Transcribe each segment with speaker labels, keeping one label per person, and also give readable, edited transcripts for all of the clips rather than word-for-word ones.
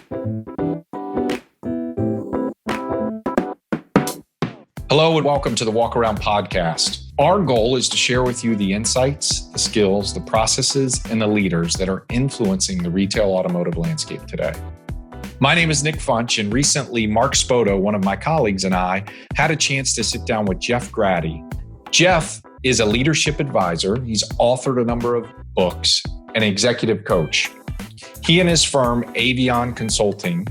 Speaker 1: Hello and welcome to the Walk Around Podcast. Our goal is to share with you the insights, the skills, the processes, and the leaders that are influencing the retail automotive landscape today. My name is Nick Funch, and recently Mark Spoto, one of my colleagues, and I had a chance to sit down with Jeff Graddy. Jeff is a leadership advisor. He's authored a number of books, an executive coach. He and his firm, Avion Consulting,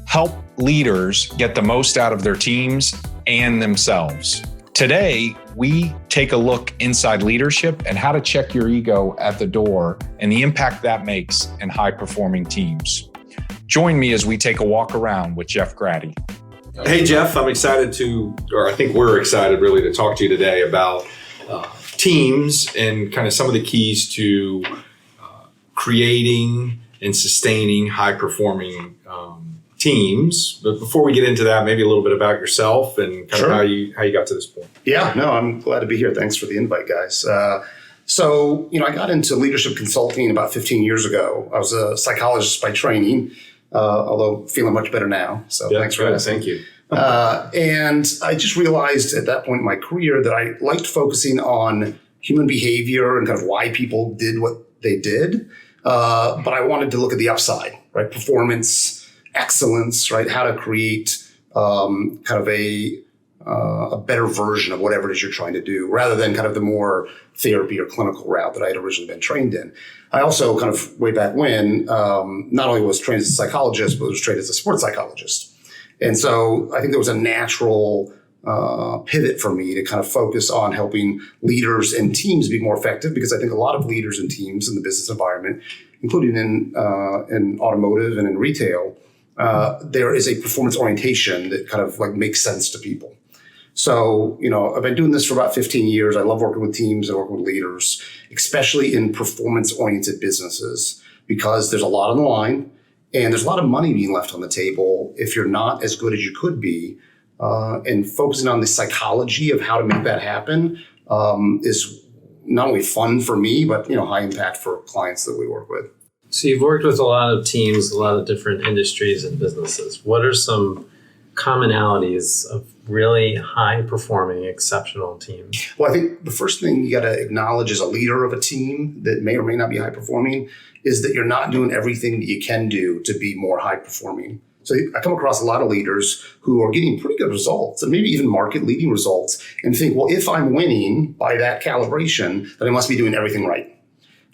Speaker 1: help leaders get the most out of their teams and themselves. Today, we take a look inside leadership and how to check your ego at the door and the impact that makes in high-performing teams. Join me as we take a walk around with Jeff Graddy.
Speaker 2: Hey, Jeff, I think we're excited really to talk to you today about teams and kind of some of the keys to creating and sustaining high-performing teams. But before we get into that, maybe a little bit about yourself and kind of how you got to this point.
Speaker 3: Yeah, no, I'm glad to be here. Thanks for the invite, guys. I got into leadership consulting about 15 years ago. I was a psychologist by training, although feeling much better now. So thanks for that.
Speaker 2: Thank you.
Speaker 3: And I just realized at that point in my career that I liked focusing on human behavior and kind of why people did what they did. But I wanted to look at the upside, right? Performance, excellence, right? How to create kind of a better version of whatever it is you're trying to do, rather than kind of the more therapy or clinical route that I had originally been trained in. I also kind of way back when not only was trained as a psychologist, but was trained as a sports psychologist. And so I think there was a natural pivot for me to kind of focus on helping leaders and teams be more effective, because I think a lot of leaders and teams in the business environment, including in automotive and in retail, there is a performance orientation that kind of like makes sense to people. So, I've been doing this for about 15 years. I love working with teams and working with leaders, especially in performance-oriented businesses, because there's a lot on the line and there's a lot of money being left on the table if you're not as good as you could be. And focusing on the psychology of how to make that happen is not only fun for me, but, high impact for clients that we work with.
Speaker 4: So you've worked with a lot of teams, a lot of different industries and businesses. What are some commonalities of really high-performing, exceptional teams?
Speaker 3: Well, I think the first thing you got to acknowledge as a leader of a team that may or may not be high-performing is that you're not doing everything that you can do to be more high-performing. So I come across a lot of leaders who are getting pretty good results and maybe even market-leading results and think, well, if I'm winning by that calibration, then I must be doing everything right.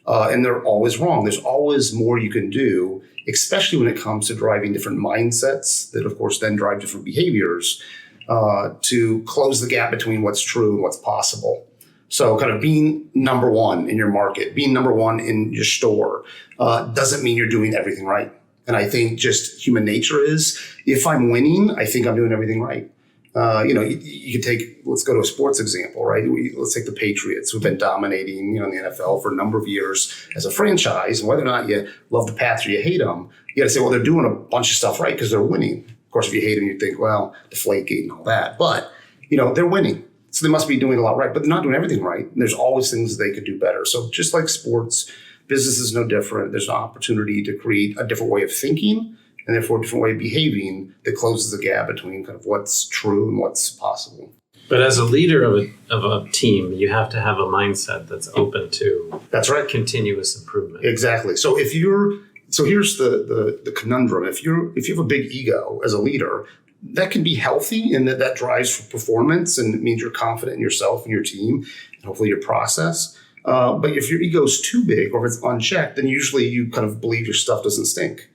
Speaker 3: And they're always wrong. There's always more you can do, especially when it comes to driving different mindsets that, of course, then drive different behaviors to close the gap between what's true and what's possible. So kind of being number one in your market, being number one in your store doesn't mean you're doing everything right. And I think just human nature is, if I'm winning, I think I'm doing everything right. You could take, let's go to a sports example, right? Let's take the Patriots, who've been dominating, in the NFL for a number of years as a franchise. And whether or not you love the Pats or you hate them, you got to say, well, they're doing a bunch of stuff right because they're winning. Of course, if you hate them, you think, well, Deflategate and all that. But, they're winning. So they must be doing a lot right, but they're not doing everything right. And there's always things they could do better. So just like sports, business is no different. There's an opportunity to create a different way of thinking and therefore a different way of behaving that closes the gap between kind of what's true and what's possible.
Speaker 4: But as a leader of a team, you have to have a mindset that's open to continuous improvement.
Speaker 3: Exactly. So here's the conundrum. If you have a big ego as a leader, that can be healthy and that drives for performance and it means you're confident in yourself and your team and hopefully your process. But if your ego is too big or if it's unchecked, then usually you kind of believe your stuff doesn't stink.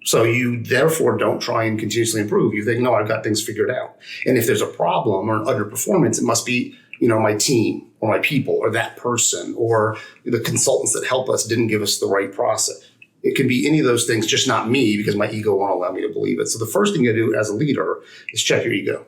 Speaker 3: So you therefore don't try and continuously improve. You think, no, I've got things figured out. And if there's a problem or an underperformance, it must be, my team or my people or that person or the consultants that help us didn't give us the right process. It can be any of those things, just not me, because my ego won't allow me to believe it. So the first thing you do as a leader is check your ego.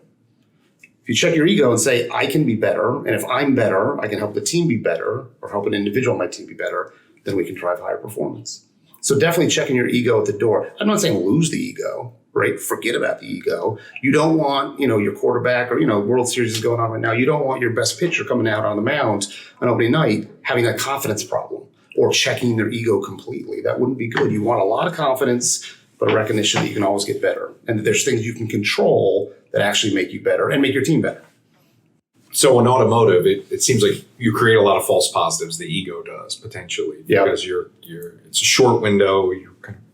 Speaker 3: If you check your ego and say, I can be better, and if I'm better, I can help the team be better or help an individual on my team be better, then we can drive higher performance. So definitely checking your ego at the door. I'm not saying lose the ego, right? Forget about the ego. You don't want, your quarterback or, World Series is going on right now. You don't want your best pitcher coming out on the mound on opening night having a confidence problem or checking their ego completely. That wouldn't be good. You want a lot of confidence, but a recognition that you can always get better and that there's things you can control that actually make you better and make your team better.
Speaker 2: So in automotive, it seems like you create a lot of false positives. The ego does potentially because it's a short window. You're kind of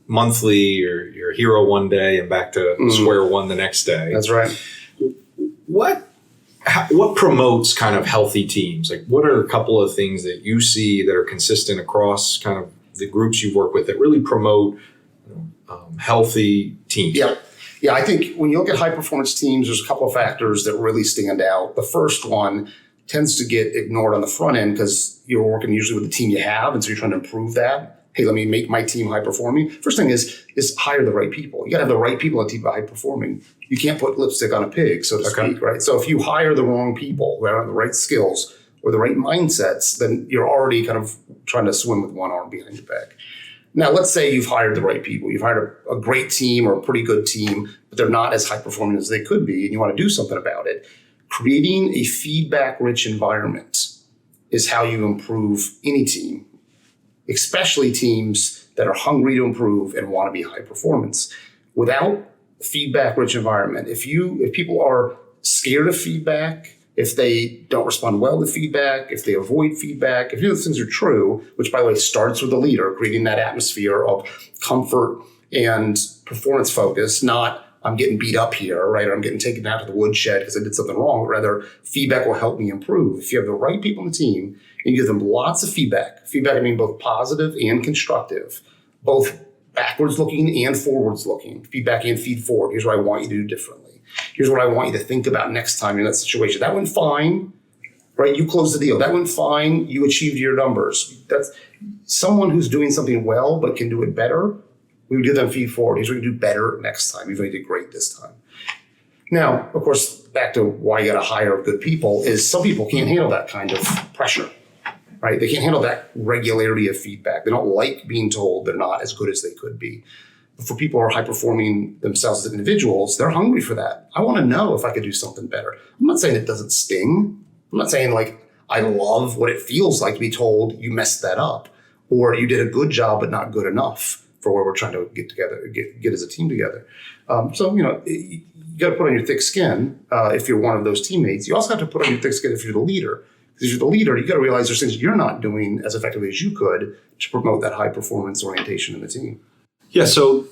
Speaker 2: monthly. You're a hero one day and back to square one the next day.
Speaker 3: That's right.
Speaker 2: What promotes kind of healthy teams? Like, what are a couple of things that you see that are consistent across kind of the groups you've worked with that really promote healthy teams?
Speaker 3: Yeah, I think when you look at high performance teams, there's a couple of factors that really stand out. The first one tends to get ignored on the front end because you're working usually with the team you have, and so you're trying to improve that. Hey, let me make my team high performing. First thing is hire the right people. You got to have the right people on the team high performing. You can't put lipstick on a pig, so to speak, right? So if you hire the wrong people who have the right skills or the right mindsets, then you're already kind of trying to swim with one arm behind your back. Now, let's say you've hired the right people. You've hired a great team or a pretty good team, but they're not as high performing as they could be, and you want to do something about it. Creating a feedback-rich environment is how you improve any team, especially teams that are hungry to improve and want to be high performance. Without a feedback-rich environment, if people are scared of feedback, if they don't respond well to feedback, if they avoid feedback, if those things are true, which by the way starts with the leader, creating that atmosphere of comfort and performance focus, not I'm getting beat up here, right? Or I'm getting taken out to the woodshed because I did something wrong. Rather, feedback will help me improve. If you have the right people on the team and you give them lots of feedback, I mean both positive and constructive, both backwards looking and forwards looking, feedback and feed forward. Here's what I want you to do differently. Here's what I want you to think about next time in that situation. That went fine, right? You closed the deal. That went fine. You achieved your numbers. That's someone who's doing something well but can do it better. We would give them feed forward. Here's what you do better next time. Even though you did great this time. Now, of course, back to why you got to hire good people is some people can't handle that kind of pressure, right? They can't handle that regularity of feedback. They don't like being told they're not as good as they could be. For people who are high performing themselves as individuals, they're hungry for that. I want to know if I could do something better. I'm not saying it doesn't sting. I'm not saying like I love what it feels like to be told you messed that up or you did a good job but not good enough for where we're trying to get together, get as a team together. So, you got to put on your thick skin if you're one of those teammates. You also have to put on your thick skin if you're the leader. Because if you're the leader, you got to realize there's things you're not doing as effectively as you could to promote that high performance orientation in the team.
Speaker 2: Yeah, so,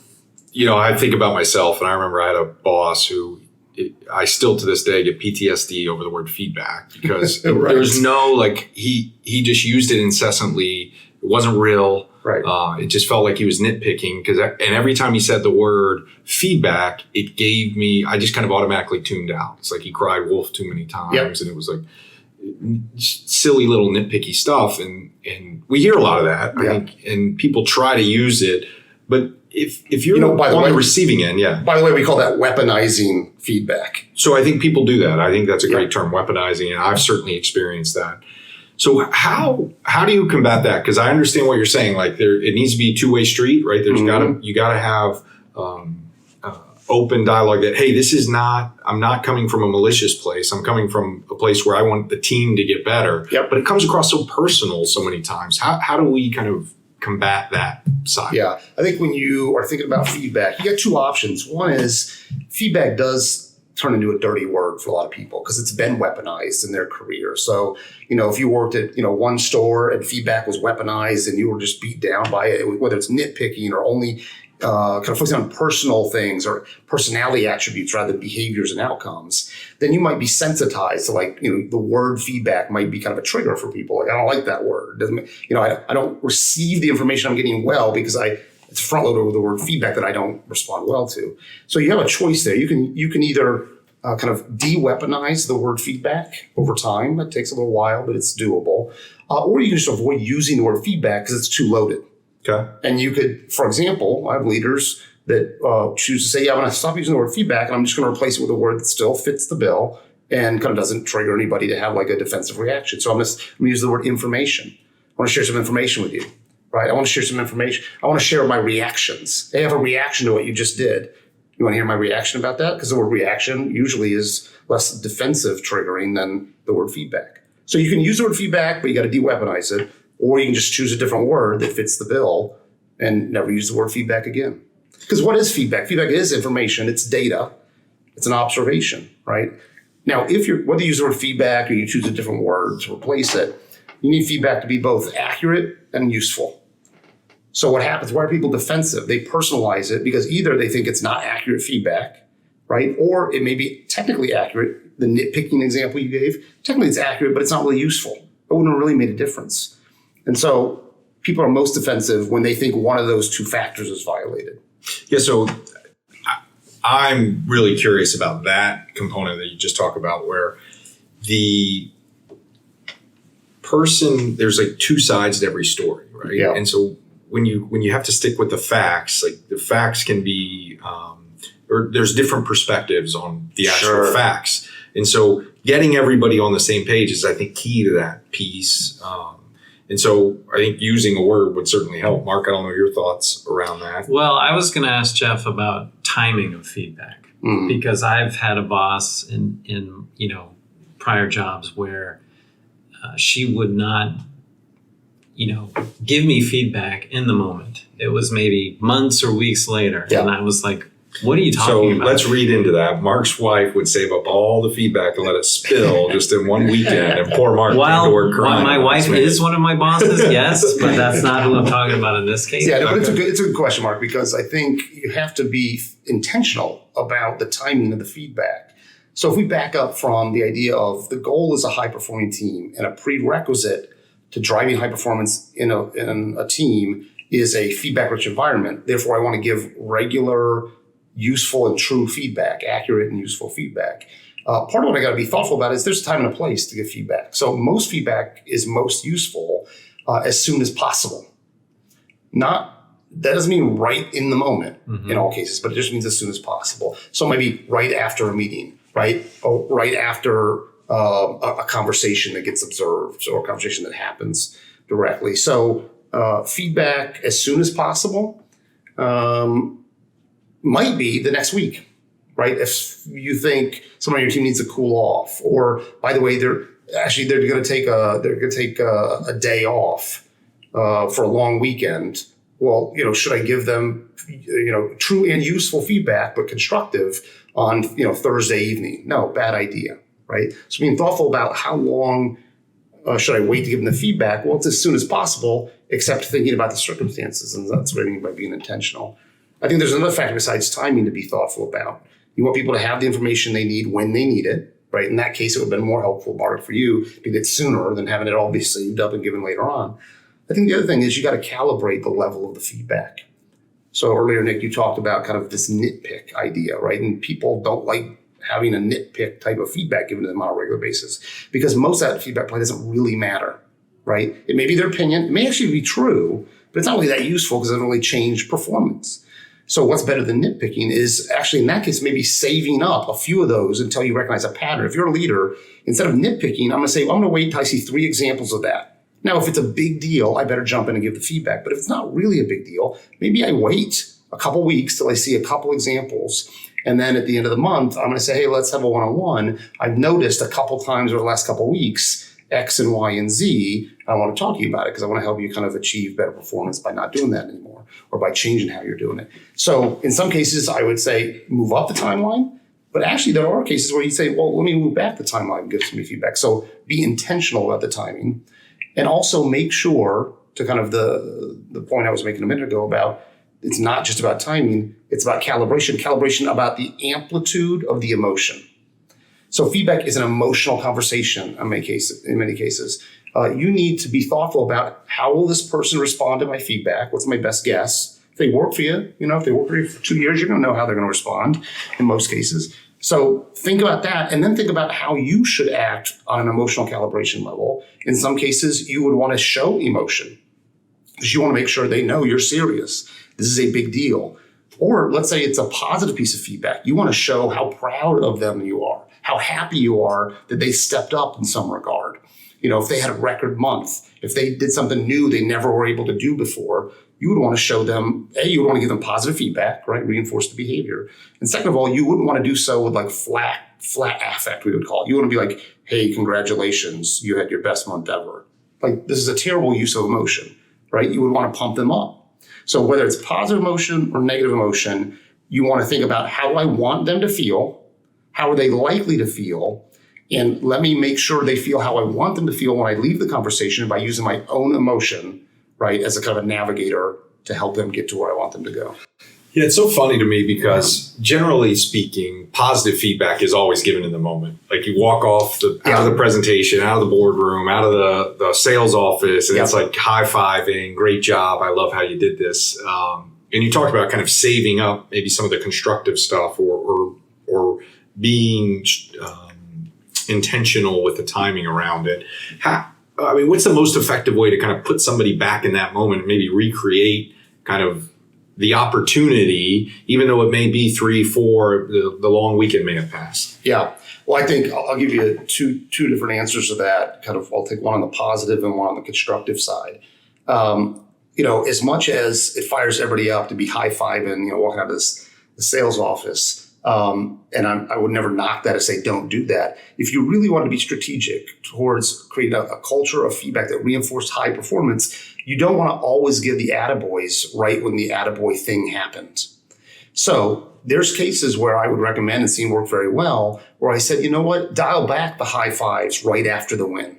Speaker 2: I think about myself, and I remember I had a boss who I still to this day get PTSD over the word feedback because
Speaker 3: Right.
Speaker 2: There's no, he just used it incessantly. It wasn't real.
Speaker 3: Right.
Speaker 2: It just felt like he was nitpicking and every time he said the word feedback, it gave me, I just kind of automatically tuned out. It's like he cried wolf too many times, and it was like silly little nitpicky stuff. And we hear a lot of that, I think, and people try to use it. But if you're on the receiving end,
Speaker 3: By the way, we call that weaponizing feedback.
Speaker 2: So I think people do that. I think that's a great term, weaponizing, and I've certainly experienced that. So how do you combat that? Because I understand what you're saying. Like it needs to be a two-way street, right? There's you gotta have open dialogue that, hey, I'm not coming from a malicious place. I'm coming from a place where I want the team to get better.
Speaker 3: Yep.
Speaker 2: But it comes across so personal so many times. How do we kind of combat that side?
Speaker 3: Yeah, I think when you are thinking about feedback, you got two options. One is feedback does turn into a dirty word for a lot of people because it's been weaponized in their career. So, if you worked at, one store and feedback was weaponized and you were just beat down by it, whether it's nitpicking or only kind of focusing on personal things or personality attributes rather than behaviors and outcomes, then you might be sensitized to the word feedback might be kind of a trigger for people. Like, I don't like that word. I don't receive the information I'm getting well because it's front loaded with the word feedback that I don't respond well to. So you have a choice there. You can either kind of de-weaponize the word feedback over time. That takes a little while, but it's doable. Or you can just avoid using the word feedback because it's too loaded.
Speaker 2: Okay.
Speaker 3: And you could, for example, I have leaders that choose to say, I'm going to stop using the word feedback and I'm just going to replace it with a word that still fits the bill and kind of doesn't trigger anybody to have a defensive reaction. So I'm going to use the word information. I want to share some information with you, right? I want to share some information. I want to share my reactions. They have a reaction to what you just did. You want to hear my reaction about that? Because the word reaction usually is less defensive triggering than the word feedback. So you can use the word feedback, but you got to de-weaponize it. Or you can just choose a different word that fits the bill and never use the word feedback again. Because what is feedback? Feedback is information. It's data. It's an observation, right? Now, whether you use the word feedback or you choose a different word to replace it, you need feedback to be both accurate and useful. So what happens? Why are people defensive? They personalize it because either they think it's not accurate feedback, right? Or it may be technically accurate. The nitpicking example you gave, technically it's accurate, but it's not really useful. It wouldn't have really made a difference. And so people are most defensive when they think one of those two factors is violated.
Speaker 2: Yeah, so I'm really curious about that component that you just talked about, where the person, there's like two sides to every story, right?
Speaker 3: Yeah.
Speaker 2: And so when you have to stick with the facts, like the facts can be, or there's different perspectives on the actual facts. And so getting everybody on the same page is, I think, key to that piece. And so I think using a word would certainly help. Mark, I don't know your thoughts around that.
Speaker 4: Well, I was going to ask Jeff about timing of feedback because I've had a boss in prior jobs where she would not, give me feedback in the moment. It was maybe months or weeks later. Yeah. And I was like, what are you talking about?
Speaker 2: So let's read into that. Mark's wife would save up all the feedback and let it spill just in one weekend. And poor Mark came to work crying.
Speaker 4: My wife is one of my bosses, yes, but that's not who I'm talking about in this case.
Speaker 3: Yeah, no, but it's a good question, Mark, because I think you have to be intentional about the timing of the feedback. So if we back up from the idea of the goal is a high-performing team, and a prerequisite to driving high performance in a team is a feedback-rich environment. Therefore, I want to give regular, useful and true feedback, accurate and useful feedback. Part of what I got to be thoughtful about is there's a time and a place to give feedback. So most feedback is most useful as soon as possible. That doesn't mean right in the moment in all cases, but it just means as soon as possible. So maybe right after a meeting, right? Or right after a conversation that gets observed or a conversation that happens directly. So feedback as soon as possible. Might be the next week, right? If you think someone on your team needs to cool off, or by the way, they're going to take a day off for a long weekend. Well, should I give them, true and useful feedback, but constructive on, Thursday evening? No, bad idea, right? So being thoughtful about how long should I wait to give them the feedback? Well, it's as soon as possible, except thinking about the circumstances, and that's what I mean by being intentional. I think there's another factor besides timing to be thoughtful about. You want people to have the information they need when they need it, right? In that case, it would have been more helpful, Mark, for you to get it sooner than having it all be saved up and given later on. I think the other thing is you got to calibrate the level of the feedback. So earlier, Nick, you talked about kind of this nitpick idea, right? And people don't like having a nitpick type of feedback given to them on a regular basis because most of that feedback probably doesn't really matter, right? It may be their opinion. It may actually be true, but it's not really that useful because it doesn't really change performance. So what's better than nitpicking is actually in that case, maybe saving up a few of those until you recognize a pattern. If you're a leader, instead of nitpicking, I'm going to say, well, I'm going to wait until I see 3 examples of that. Now, if it's a big deal, I better jump in and give the feedback. But if it's not really a big deal, maybe I wait a couple weeks till I see a couple examples. And then at the end of the month, I'm going to say, hey, let's have a one-on-one. I've noticed a couple times over the last couple of weeks, X and Y and Z. I want to talk to you about it because I want to help you kind of achieve better performance by not doing that anymore or by changing how you're doing it. So in some cases, I would say move up the timeline. But actually, there are cases where you say, well, let me move back the timeline and give some feedback. So be intentional about the timing. And also make sure, to kind of the point I was making a minute ago about, it's not just about timing, it's about calibration about the amplitude of the emotion. So feedback is an emotional conversation in many cases. You need to be thoughtful about how will this person respond to my feedback? What's my best guess? If they work for you, if they work for you for 2 years, you're going to know how they're going to respond in most cases. So think about that and then think about how you should act on an emotional calibration level. In some cases, you would want to show emotion because you want to make sure they know you're serious. This is a big deal. Or let's say it's a positive piece of feedback. You want to show how proud of them you are, how happy you are that they stepped up in some regard. If they had a record month, if they did something new they never were able to do before, you would want to show them, you would want to give them positive feedback, right? Reinforce the behavior. And second of all, you wouldn't want to do so with like flat affect, we would call it. You want to be like, hey, congratulations, you had your best month ever. Like this is a terrible use of emotion, right? You would want to pump them up. So whether it's positive emotion or negative emotion, you want to think about how do I want them to feel? How are they likely to feel? And let me make sure they feel how I want them to feel when I leave the conversation by using my own emotion, right, as a kind of a navigator to help them get to where I want them to go.
Speaker 2: Yeah, it's so funny to me because generally speaking, positive feedback is always given in the moment. Like you walk off out of the presentation, out of the boardroom, out of the sales office, and it's like high-fiving, great job, I love how you did this. And you talked about kind of saving up maybe some of the constructive stuff or being intentional with the timing around it. What's the most effective way to kind of put somebody back in that moment and maybe recreate kind of the opportunity, even though it may be 3, 4, the long weekend may have passed?
Speaker 3: Yeah. Well, I think I'll give you two different answers to that. Kind of, I'll take one on the positive and one on the constructive side. As much as it fires everybody up to be high-fiving, walking out of the sales office, and I would never knock that and say, don't do that. If you really want to be strategic towards creating a culture of feedback that reinforced high performance, you don't want to always give the attaboys right when the attaboy thing happened. So there's cases where I would recommend and seen work very well, where I said, you know what, dial back the high fives right after the win.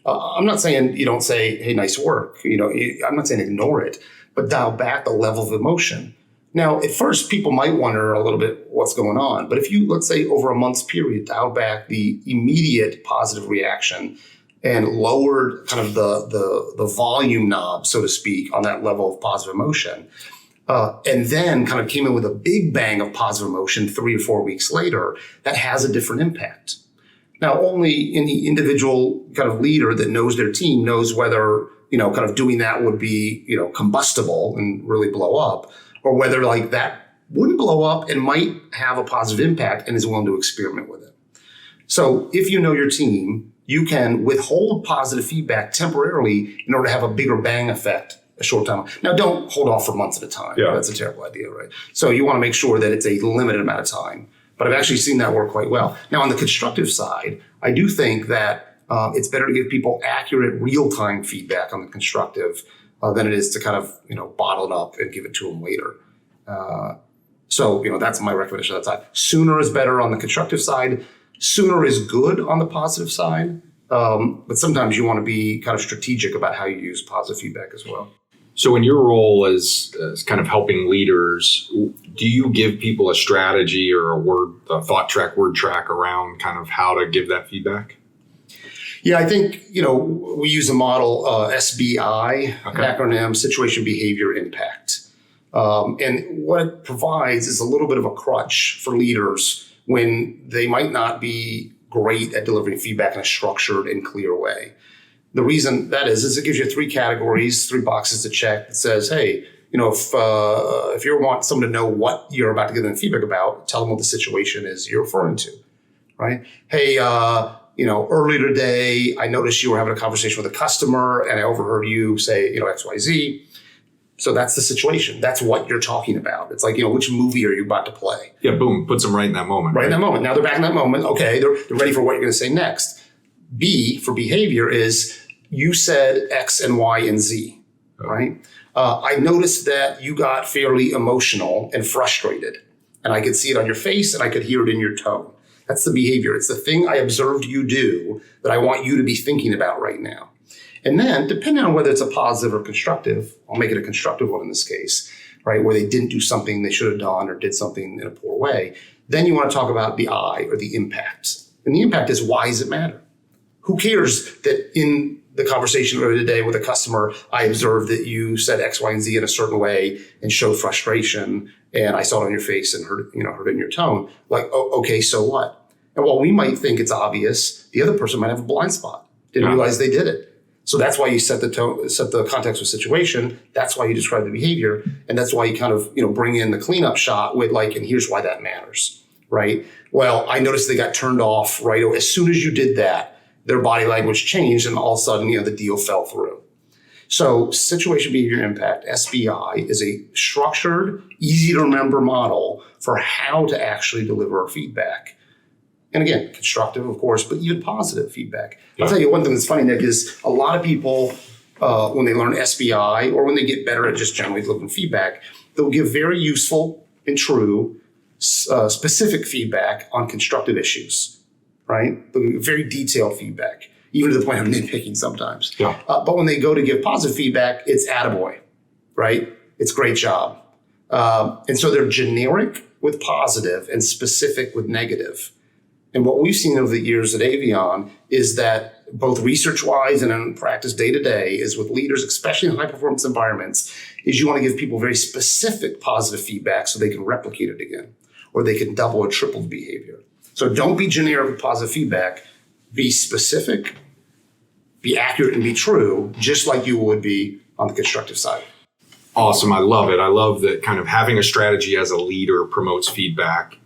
Speaker 3: I'm not saying you don't say, hey, nice work. I'm not saying ignore it, but dial back the level of emotion. Now, at first, people might wonder a little bit what's going on. But if you, let's say, over a month's period, dial back the immediate positive reaction and lowered kind of the volume knob, so to speak, on that level of positive emotion, and then kind of came in with a big bang of positive emotion 3 or 4 weeks later, that has a different impact. Now, only any individual kind of leader that knows their team knows whether, kind of doing that would be, combustible and really blow up, or whether like that wouldn't blow up and might have a positive impact and is willing to experiment with it. So if you know your team, you can withhold positive feedback temporarily in order to have a bigger bang effect a short time. Now, don't hold off for months at a time. Yeah. That's a terrible idea, right? So you want to make sure that it's a limited amount of time. But I've actually seen that work quite well. Now, on the constructive side, I do think that it's better to give people accurate real-time feedback on the constructive than it is to kind of, bottle it up and give it to them later. So that's my recommendation on that side. Sooner is better on the constructive side. Sooner is good on the positive side. But sometimes you want to be kind of strategic about how you use positive feedback as well.
Speaker 2: So in your role as kind of helping leaders, do you give people a strategy or a thought track, word track around kind of how to give that feedback?
Speaker 3: Yeah, I think, we use a model, SBI, acronym, Situation, Behavior, Impact. And what it provides is a little bit of a crutch for leaders when they might not be great at delivering feedback in a structured and clear way. The reason that is it gives you 3 categories, 3 boxes to check that says, hey, if you want someone to know what you're about to give them feedback about, tell them what the situation is you're referring to, right? Hey, earlier today, I noticed you were having a conversation with a customer and I overheard you say, XYZ. So that's the situation. That's what you're talking about. It's like, which movie are you about to play?
Speaker 2: Yeah, boom, puts them right in that moment.
Speaker 3: Right in that moment. Now they're back in that moment. Okay, they're ready for what you're going to say next. B for behavior is you said X and Y and Z, right? I noticed that you got fairly emotional and frustrated. And I could see it on your face and I could hear it in your tone. That's the behavior. It's the thing I observed you do that I want you to be thinking about right now. And then, depending on whether it's a positive or constructive, I'll make it a constructive one in this case, right, where they didn't do something they should have done or did something in a poor way, then you want to talk about the I or the impact. And the impact is, why does it matter? Who cares that in the conversation earlier today with a customer, I observed that you said X, Y, and Z in a certain way and showed frustration, and I saw it on your face and heard it in your tone. Like, oh, okay, so what? And while we might think it's obvious, the other person might have a blind spot. Didn't realize they did it. So that's why you set the tone, set the context of situation. That's why you describe the behavior. And that's why you kind of, bring in the cleanup shot with and here's why that matters, right? Well, I noticed they got turned off right away. As soon as you did that, their body language changed and all of a sudden, the deal fell through. So situation, behavior, impact, SBI is a structured, easy to remember model for how to actually deliver feedback. And again, constructive, of course, but even positive feedback. I'll tell you one thing that's funny, Nick, is a lot of people when they learn SBI, or when they get better at just generally delivering feedback, they'll give very useful and true, specific feedback on constructive issues, right? They'll give very detailed feedback, even to the point of nitpicking sometimes.
Speaker 2: Yeah.
Speaker 3: But when they go to give positive feedback, it's attaboy, right? It's great job. And so they're generic with positive and specific with negative. And what we've seen over the years at Avion is that both research-wise and in practice day-to-day is with leaders, especially in high-performance environments, is you want to give people very specific positive feedback so they can replicate it again, or they can double or triple the behavior. So don't be generic with positive feedback. Be specific, be accurate, and be true, just like you would be on the constructive side.
Speaker 2: Awesome. I love it. I love that kind of having a strategy as a leader promotes feedback.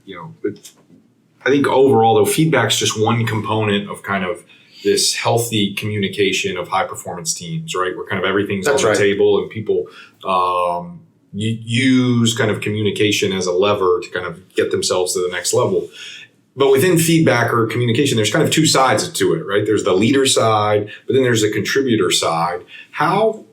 Speaker 2: I think overall, though, feedback's just one component of kind of this healthy communication of high performance teams, right? Where kind of everything's
Speaker 3: That's
Speaker 2: on the
Speaker 3: right.
Speaker 2: table and people use kind of communication as a lever to kind of get themselves to the next level. But within feedback or communication, there's kind of two sides to it, right? There's the leader side, but then there's the contributor side. How,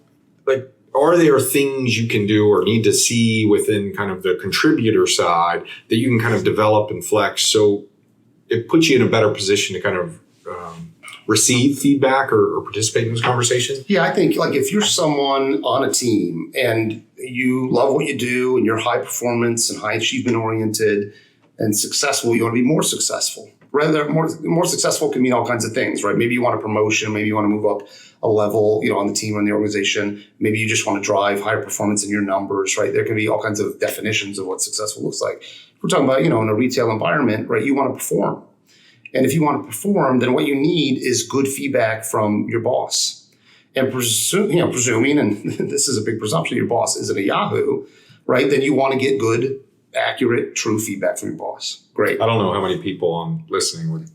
Speaker 2: are there things you can do or need to see within kind of the contributor side that you can kind of develop and flex so it puts you in a better position to kind of receive feedback or participate in those conversations?
Speaker 3: Yeah, I think if you're someone on a team and you love what you do and you're high performance and high achievement oriented and successful, you want to be more successful. Rather, more successful can mean all kinds of things, right? Maybe you want a promotion, maybe you want to move up a level, on the team or in the organization. Maybe you just want to drive higher performance in your numbers, right? There can be all kinds of definitions of what successful looks like. If we're talking about, in a retail environment, right? You want to perform. And if you want to perform, then what you need is good feedback from your boss. And presuming, and this is a big presumption, your boss isn't a Yahoo, right? Then you want to get good, accurate, true feedback from your boss. Great.
Speaker 2: I don't know how many people listening would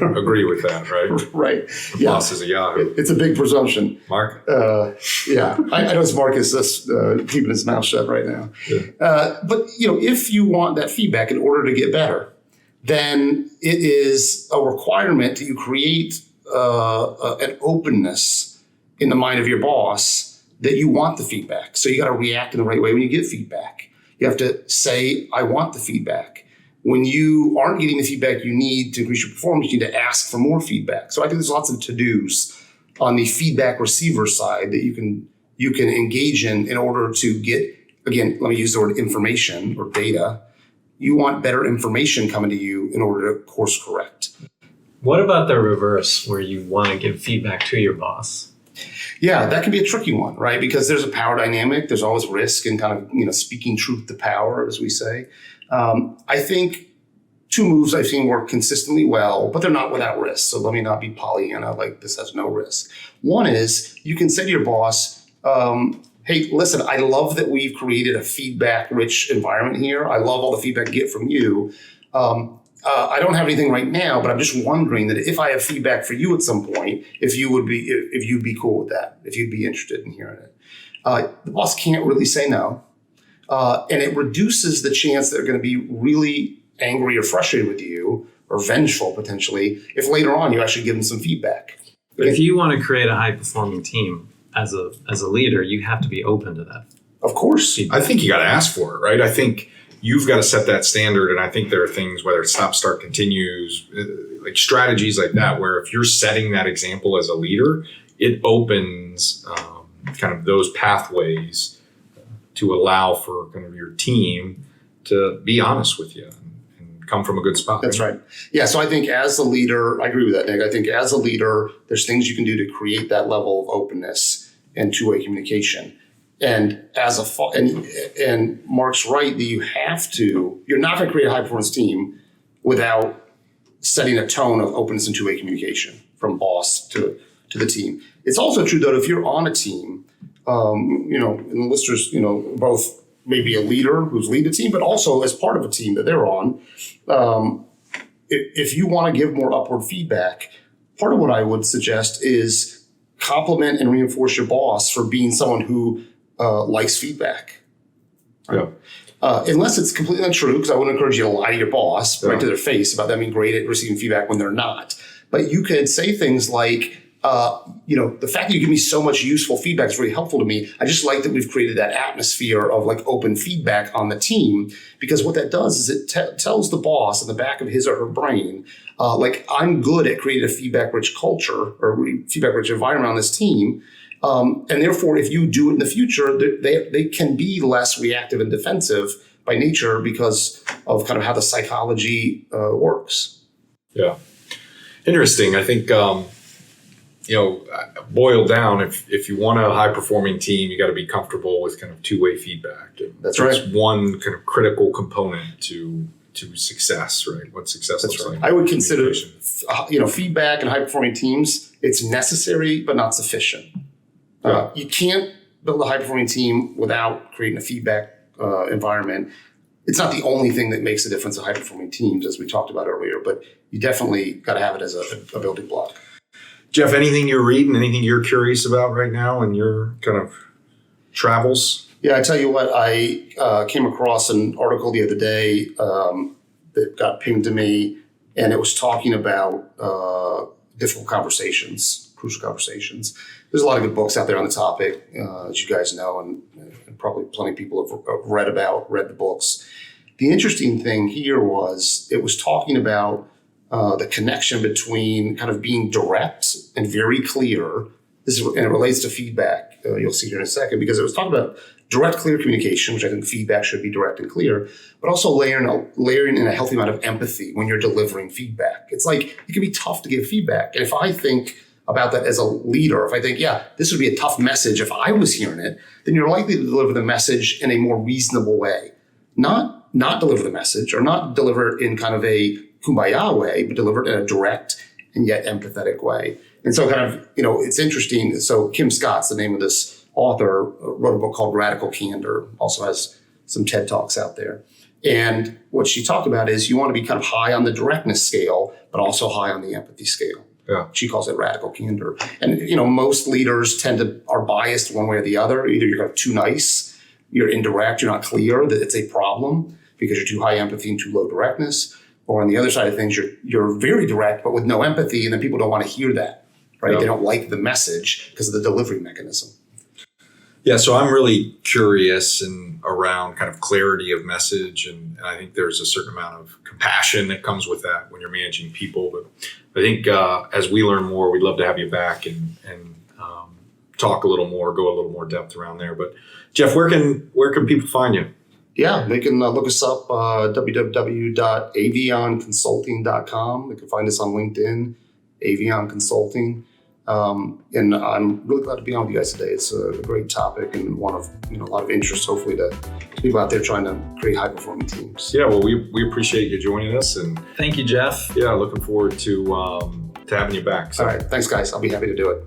Speaker 2: agree with that, right?
Speaker 3: Right.
Speaker 2: The boss is a Yahoo.
Speaker 3: It's a big presumption.
Speaker 2: Mark?
Speaker 3: Yeah. I know Mark is just keeping his mouth shut right now.
Speaker 2: Yeah.
Speaker 3: But, if you want that feedback in order to get better, then it is a requirement that you create an openness in the mind of your boss that you want the feedback. So you got to react in the right way when you get feedback. You have to say, I want the feedback. When you aren't getting the feedback you need to increase your performance, you need to ask for more feedback. So I think there's lots of to-dos on the feedback receiver side that you can engage in order to get, again, let me use the word information or data. You want better information coming to you in order to course correct.
Speaker 4: What about the reverse, where you want to give feedback to your boss?
Speaker 3: Yeah, that can be a tricky one, right? Because there's a power dynamic. There's always risk in kind of, speaking truth to power, as we say. I think two moves I've seen work consistently well, but they're not without risk. So let me not be Pollyanna, like this has no risk. One is you can say to your boss, hey, listen, I love that we've created a feedback-rich environment here. I love all the feedback I get from you. I don't have anything right now, but I'm just wondering that if I have feedback for you at some point, if you'd be cool with that, if you'd be interested in hearing it. The boss can't really say no. And it reduces the chance that they're going to be really angry or frustrated with you or vengeful potentially if later on you actually give them some feedback.
Speaker 4: But if you want to create a high-performing team as a leader, you have to be open to that.
Speaker 3: Of course.
Speaker 2: I think you got to ask for it, right? I think you've got to set that standard. And I think there are things, whether it's stop, start, continues, like strategies like that, where if you're setting that example as a leader, it opens kind of those pathways to allow for kind of your team to be honest with you and come from a good spot.
Speaker 3: That's right. Yeah. So I think as a leader, I agree with that, Nick. I think as a leader, there's things you can do to create that level of openness and two-way communication. And and Mark's right that you're not going to create a high performance team without setting a tone of openness and two-way communication from boss to the team. It's also true though, if you're on a team, and the listeners, both maybe a leader who's lead a team, but also as part of a team that they're on, if you want to give more upward feedback, part of what I would suggest is compliment and reinforce your boss for being someone who likes feedback.
Speaker 2: Yeah.
Speaker 3: Unless it's completely untrue, because I wouldn't encourage you to lie to your boss right to their face about them being great at receiving feedback when they're not. But you could say things like, the fact that you give me so much useful feedback is really helpful to me. I just like that we've created that atmosphere of like open feedback on the team, because what that does is it tells the boss in the back of his or her brain, like, I'm good at creating a feedback-rich culture or feedback-rich environment on this team. And therefore, if you do it in the future, they can be less reactive and defensive by nature because of kind of how the psychology works.
Speaker 2: Yeah. Interesting. I think, boiled down, if you want a high-performing team, you got to be comfortable with kind of two-way feedback. And
Speaker 3: that's right.
Speaker 2: It's one kind of critical component to success, right? What success looks like.
Speaker 3: I would consider, feedback and high-performing teams, it's necessary but not sufficient.
Speaker 2: Yeah.
Speaker 3: You can't build a high-performing team without creating a feedback environment. It's not the only thing that makes a difference in high-performing teams, as we talked about earlier, but you definitely got to have it as a building block.
Speaker 2: Jeff, anything you're reading, anything you're curious about right now in your kind of travels?
Speaker 3: Yeah, I tell you what, I came across an article the other day that got pinged to me, and it was talking about difficult conversations, crucial conversations. There's a lot of good books out there on the topic, as you guys know, and probably plenty of people have read the books. The interesting thing here was it was talking about the connection between kind of being direct and very clear. And it relates to feedback. You'll see here in a second, because it was talking about direct, clear communication, which I think feedback should be direct and clear, but also layering in a healthy amount of empathy when you're delivering feedback. It's like, it can be tough to give feedback. And if I think about that as a leader, if I think, this would be a tough message if I was hearing it, then you're likely to deliver the message in a more reasonable way. Not deliver the message, or not deliver it in kind of a kumbaya way, but deliver it in a direct and yet empathetic way. And so kind of, it's interesting. So Kim Scott's the name of this author, wrote a book called Radical Candor, also has some TED Talks out there. And what she talked about is you want to be kind of high on the directness scale, but also high on the empathy scale.
Speaker 2: Yeah.
Speaker 3: She calls it radical candor. And, most leaders are biased one way or the other. Either you're kind of too nice, you're indirect, you're not clear that it's a problem because you're too high empathy and too low directness. Or on the other side of things, you're very direct, but with no empathy, and then people don't want to hear that, right? Yep. They don't like the message because of the delivery mechanism.
Speaker 2: Yeah, so I'm really curious around kind of clarity of message, and I think there's a certain amount of compassion that comes with that when you're managing people. But I think as we learn more, we'd love to have you back and talk a little more, go a little more depth around there. But Jeff, where can people find you?
Speaker 3: Yeah, they can look us up, www.avionconsulting.com. They can find us on LinkedIn, Avion Consulting. And I'm really glad to be on with you guys today. It's a great topic and one of a lot of interest, hopefully, to people out there trying to create high-performing teams.
Speaker 2: Yeah, well, we appreciate you joining us. And
Speaker 4: thank you, Jeff.
Speaker 2: Yeah, looking forward to having you back. So.
Speaker 3: All right, thanks, guys. I'll be happy to do it.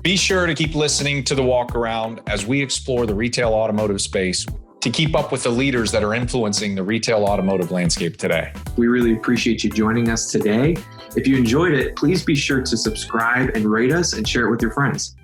Speaker 1: Be sure to keep listening to The Walk Around as we explore the retail automotive space to keep up with the leaders that are influencing the retail automotive landscape today.
Speaker 5: We really appreciate you joining us today. If you enjoyed it, please be sure to subscribe and rate us and share it with your friends.